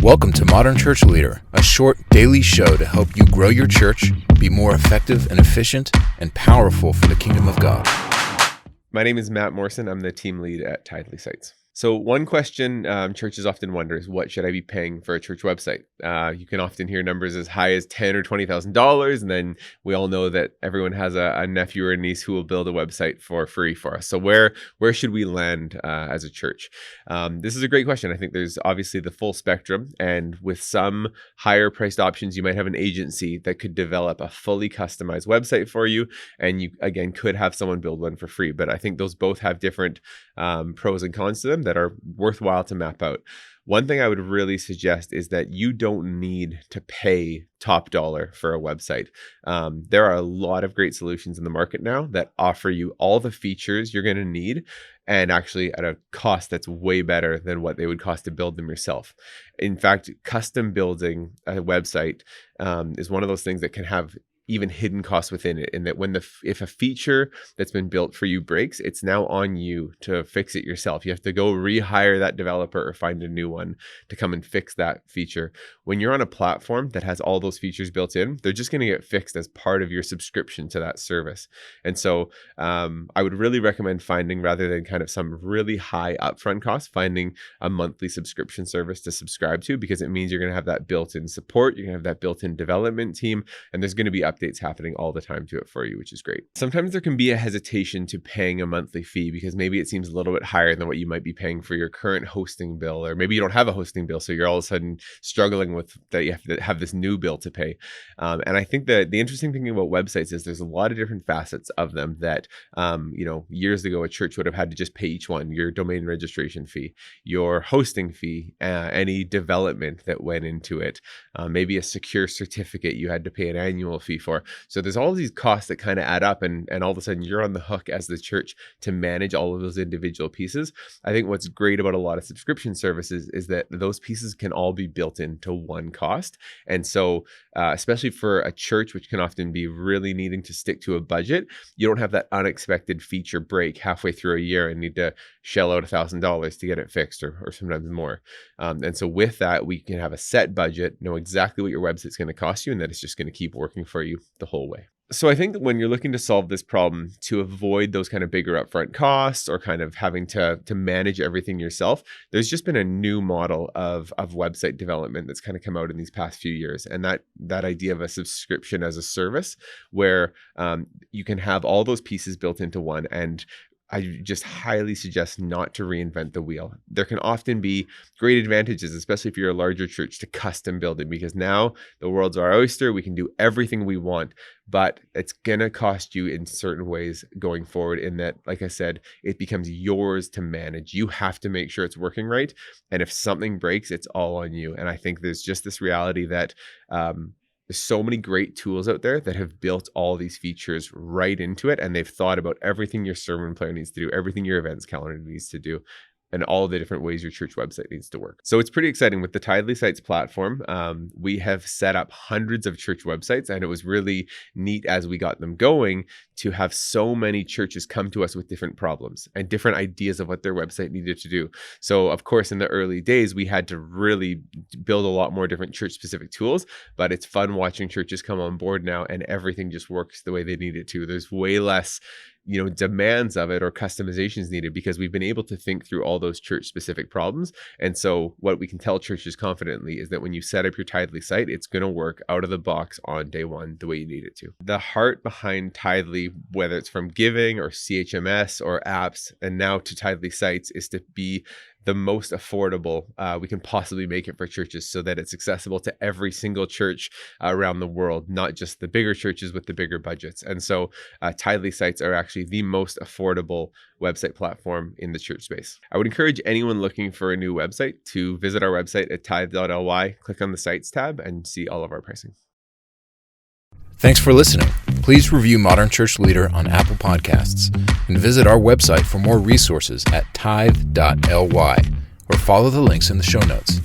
Welcome to Modern Church Leader, a short daily show to help you grow your church, be more effective and efficient, and powerful for the kingdom of God. My name is Matt Morrison. I'm the team lead at Tidely Sites. So one question churches often wonder is, what should I be paying for a church website? You can often hear numbers as high as $10,000 or $20,000, and then we all know that everyone has a nephew or a niece who will build a website for free for us. So where should we land as a church? This is a great question. I think there's obviously the full spectrum, and with some higher priced options, you might have an agency that could develop a fully customized website for you, and you again could have someone build one for free. But I think those both have different pros and cons to them that are worthwhile to map out. One thing I would really suggest is that you don't need to pay top dollar for a website. There are a lot of great solutions in the market now that offer you all the features you're going to need, and actually at a cost that's way better than what they would cost to build them yourself. In fact, custom building a website is one of those things that can have even hidden costs within it, in that if a feature that's been built for you breaks, it's now on you to fix it yourself. You have to go rehire that developer or find a new one to come and fix that feature. When you're on a platform that has all those features built in, they're just going to get fixed as part of your subscription to that service. And so I would really recommend finding, rather than kind of some really high upfront cost, finding a monthly subscription service to subscribe to, because it means you're going to have that built-in support, you're going to have that built-in development team, and there's going to be updates happening all the time to it for you, which is great. Sometimes there can be a hesitation to paying a monthly fee because maybe it seems a little bit higher than what you might be paying for your current hosting bill, or maybe you don't have a hosting bill, so you're all of a sudden struggling with that. You have to have this new bill to pay. And I think that the interesting thing about websites is there's a lot of different facets of them that, years ago, a church would have had to just pay each one: your domain registration fee, your hosting fee, any development that went into it, maybe a secure certificate you had to pay an annual fee for. So there's all these costs that kind of add up, and all of a sudden you're on the hook as the church to manage all of those individual pieces. I think what's great about a lot of subscription services is that those pieces can all be built into one cost. And so especially for a church, which can often be really needing to stick to a budget, you don't have that unexpected feature break halfway through a year and need to shell out $1,000 to get it fixed, or sometimes more. And so with that, we can have a set budget, know exactly what your website's going to cost you, and that it's just going to keep working for you the whole way. So I think that when you're looking to solve this problem, to avoid those kind of bigger upfront costs or kind of having to manage everything yourself, there's just been a new model of website development that's kind of come out in these past few years. And that idea of a subscription as a service, where you can have all those pieces built into one. And I just highly suggest not to reinvent the wheel. There can often be great advantages, especially if you're a larger church, to custom building, because now the world's our oyster. We can do everything we want, but it's going to cost you in certain ways going forward, in that, like I said, it becomes yours to manage. You have to make sure it's working right. And if something breaks, it's all on you. And I think there's just this reality that there's so many great tools out there that have built all these features right into it, and they've thought about everything your sermon player needs to do, everything your events calendar needs to do, and all the different ways your church website needs to work. So it's pretty exciting. With the Tidely Sites platform, we have set up hundreds of church websites, and it was really neat as we got them going to have so many churches come to us with different problems and different ideas of what their website needed to do. So of course, in the early days, we had to really build a lot more different church-specific tools, but it's fun watching churches come on board now, and everything just works the way they need it to. There's way less demands of it or customizations needed, because we've been able to think through all those church specific problems. And so what we can tell churches confidently is that when you set up your Tidely site, it's going to work out of the box on day one the way you need it to. The heart behind Tidely, whether it's from giving or CHMS or apps, and now to Tidely sites, is to be the most affordable we can possibly make it for churches, so that it's accessible to every single church around the world, not just the bigger churches with the bigger budgets. And so Tidely sites are actually the most affordable website platform in the church space. I would encourage anyone looking for a new website to visit our website at tithe.ly, click on the sites tab, and see all of our pricing. Thanks for listening. Please review Modern Church Leader on Apple Podcasts and visit our website for more resources at tithe.ly, or follow the links in the show notes.